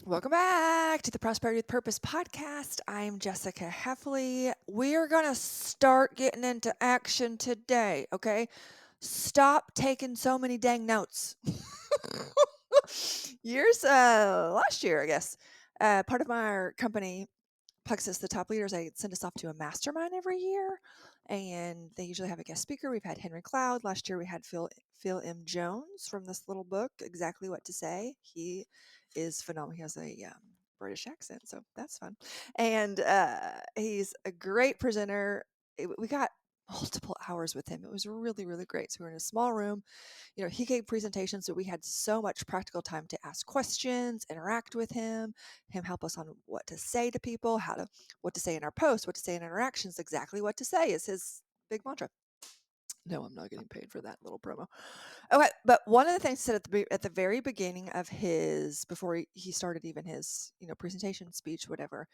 Welcome back to the Prosperity with Purpose podcast. I'm Jessica Heffley. We're going to start getting into action today, okay? Stop taking so many dang notes. Last year, I guess, part of my company, Plexus, the top leaders, they send us off to a mastermind every year, and they usually have a guest speaker. We've had Henry Cloud. Last year, we had Phil M. Jones from this little book, Exactly What to Say. He is phenomenal. He has a British accent, so that's fun, and he's a great presenter. We got multiple hours with him. It was really, really great. So we were in a small room. He gave presentations, so we had so much practical time to ask questions, interact with him help us on what to say to people, what to say in our posts, what to say in interactions, exactly what to say is his big mantra. No, I'm not getting paid for that little promo. Okay, but one of the things he said at the very beginning of before he started even his, presentation speech, whatever,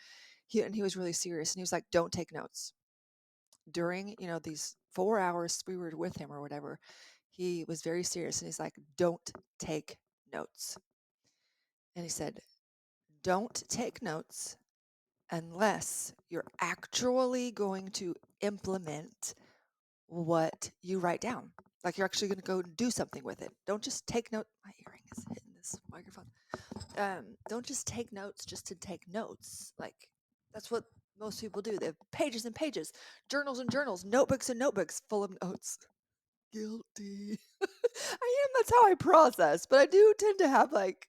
he was really serious, and he was like, "Don't take notes." During, these 4 hours we were with him or whatever, he was very serious, and he's like, "Don't take notes." And he said, "Don't take notes unless you're actually going to implement what you write down. Like you're actually going to go do something with it. Don't just take note. My earring is hitting this microphone. Don't just take notes just to take notes. Like that's what most people do. They have pages and pages, journals and journals, notebooks and notebooks full of notes. Guilty. I am. That's how I process. But I do tend to have like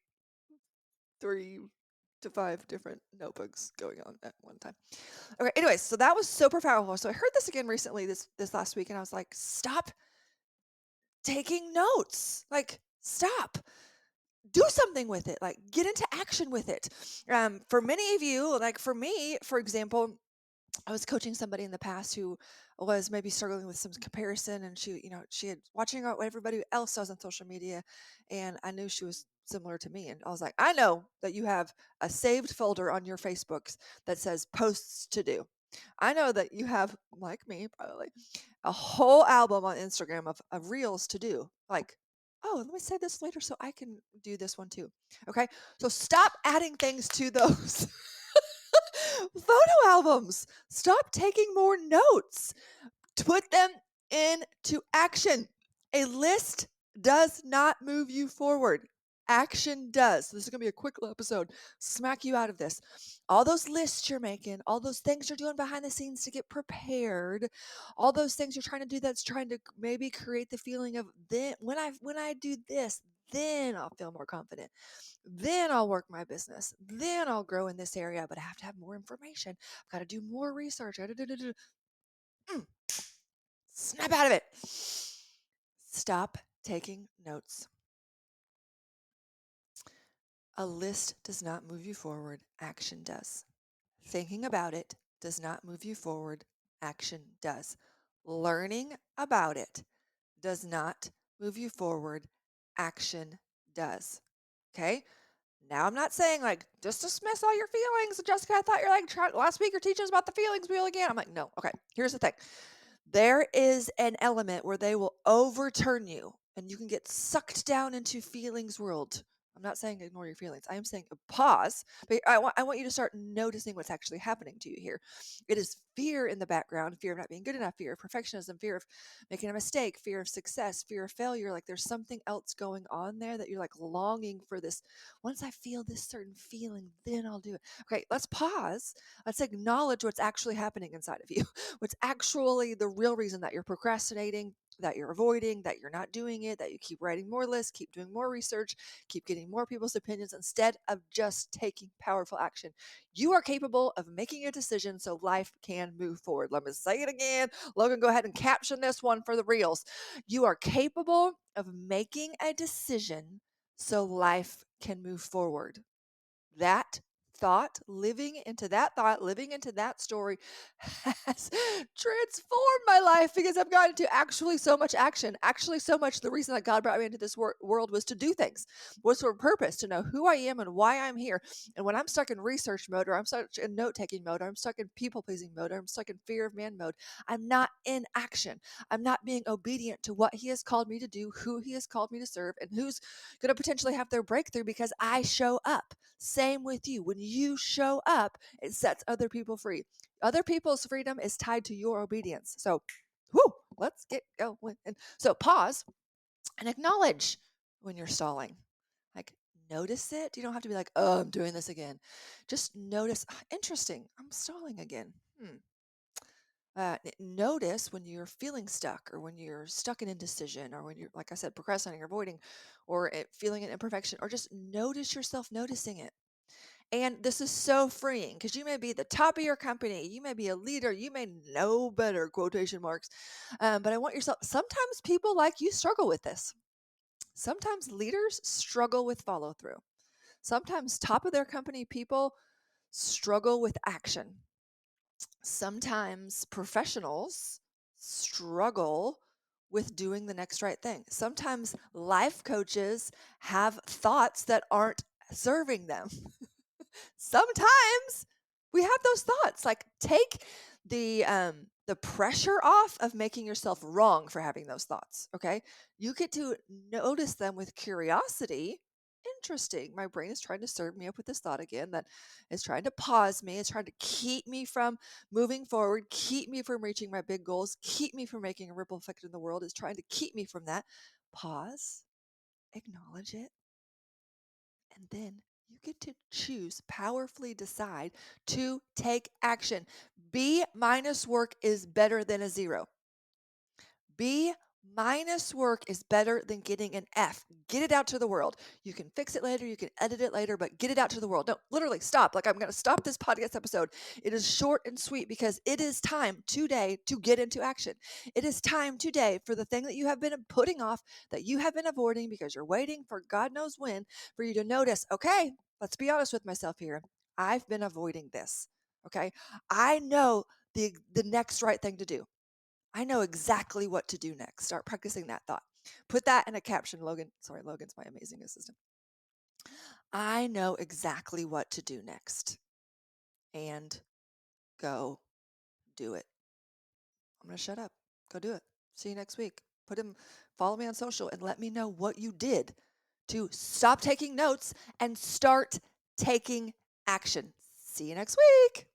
3 to 5 different notebooks going on at one time. Okay, anyways, so that was super powerful. So I heard this again recently, this last week, and I was like, stop taking notes. Like, stop. Do something with it. Like, get into action with it. For many of you, like for me, for example, I was coaching somebody in the past who was maybe struggling with some comparison, and she had watching out what everybody else does on social media, and I knew she was similar to me, and I was like, I know that you have a saved folder on your Facebooks that says posts to do. I know that you have, like me, probably a whole album on Instagram of reels to do. Like, oh, let me say this later so I can do this one too. Okay, so stop adding things to those. Photo albums. Stop taking more notes. Put them into action. A list does not move you forward. Action does. This is going to be a quick episode. Smack you out of this. All those lists you're making, all those things you're doing behind the scenes to get prepared, all those things you're trying to do that's trying to maybe create the feeling of then when I do this, then I'll feel more confident. Then I'll work my business. Then I'll grow in this area, but I have to have more information. I've got to do more research. Snap out of it. Stop taking notes. A list does not move you forward, action does. Thinking about it does not move you forward, action does. Learning about it does not move you forward, action does. Okay? Now, I'm not saying like just dismiss all your feelings. Jessica, I thought you're like last week you're teaching us about the feelings wheel again. I'm like, no. Okay, here's the thing. There is an element where they will overturn you and you can get sucked down into feelings world. I'm not saying ignore your feelings. I am saying pause. But I want you to start noticing what's actually happening to you here. It is fear in the background, fear of not being good enough, fear of perfectionism, fear of making a mistake, fear of success, fear of failure. Like there's something else going on there that you're like longing for this. Once I feel this certain feeling, then I'll do it. Okay, let's pause. Let's acknowledge what's actually happening inside of you. What's actually the real reason that you're procrastinating, that you're avoiding, that you're not doing it, that you keep writing more lists, keep doing more research, keep getting more people's opinions instead of just taking powerful action. You are capable of making a decision so life can move forward. Let me say it again. Logan, go ahead and caption this one for the reels. You are capable of making a decision so life can move forward. That thought, living into that story has transformed my life because I've gotten to actually so much action. Actually, so much. The reason that God brought me into this world was to do things, was for a purpose, to know who I am and why I'm here. And when I'm stuck in research mode, or I'm stuck in note taking mode, or I'm stuck in people pleasing mode, or I'm stuck in fear of man mode, I'm not in action. I'm not being obedient to what He has called me to do, who He has called me to serve, and who's going to potentially have their breakthrough because I show up. Same with you. When you show up, it sets other people free. Other people's freedom is tied to your obedience. So, whoo, let's get going. And so, pause and acknowledge when you're stalling. Like, notice it. You don't have to be like, oh, I'm doing this again. Just notice, interesting, I'm stalling again. Notice when you're feeling stuck, or when you're stuck in indecision, or when you're, like I said, procrastinating or avoiding, or feeling an imperfection, or just notice yourself noticing it. And this is so freeing because you may be the top of your company, you may be a leader, you may know better, quotation marks. But I want yourself, sometimes people like you struggle with this. Sometimes leaders struggle with follow through. Sometimes top of their company people struggle with action. Sometimes professionals struggle with doing the next right thing. Sometimes life coaches have thoughts that aren't serving them. Sometimes we have those thoughts. Like, take the pressure off of making yourself wrong for having those thoughts. Okay, you get to notice them with curiosity. Interesting, my brain is trying to serve me up with this thought again, that is trying to pause me, it's trying to keep me from moving forward, keep me from reaching my big goals, keep me from making a ripple effect in the world, is trying to keep me from that. Pause, acknowledge it, and then you get to choose, powerfully decide to take action. B minus work is better than a 0. B minus work is better than getting an F. Get it out to the world. You can fix it later, you can edit it later, but get it out to the world. No, literally stop. Like, I'm going to stop this podcast episode. It is short and sweet because it is time today to get into action. It is time today for the thing that you have been putting off, that you have been avoiding because you're waiting for God knows when, for you to notice, okay, let's be honest with myself here. I've been avoiding this. Okay. I know the next right thing to do. I know exactly what to do next. Start practicing that thought. Put that in a caption, Logan. Sorry, Logan's my amazing assistant. I know exactly what to do next. And go do it. I'm going to shut up. Go do it. See you next week. Follow me on social and let me know what you did to stop taking notes and start taking action. See you next week.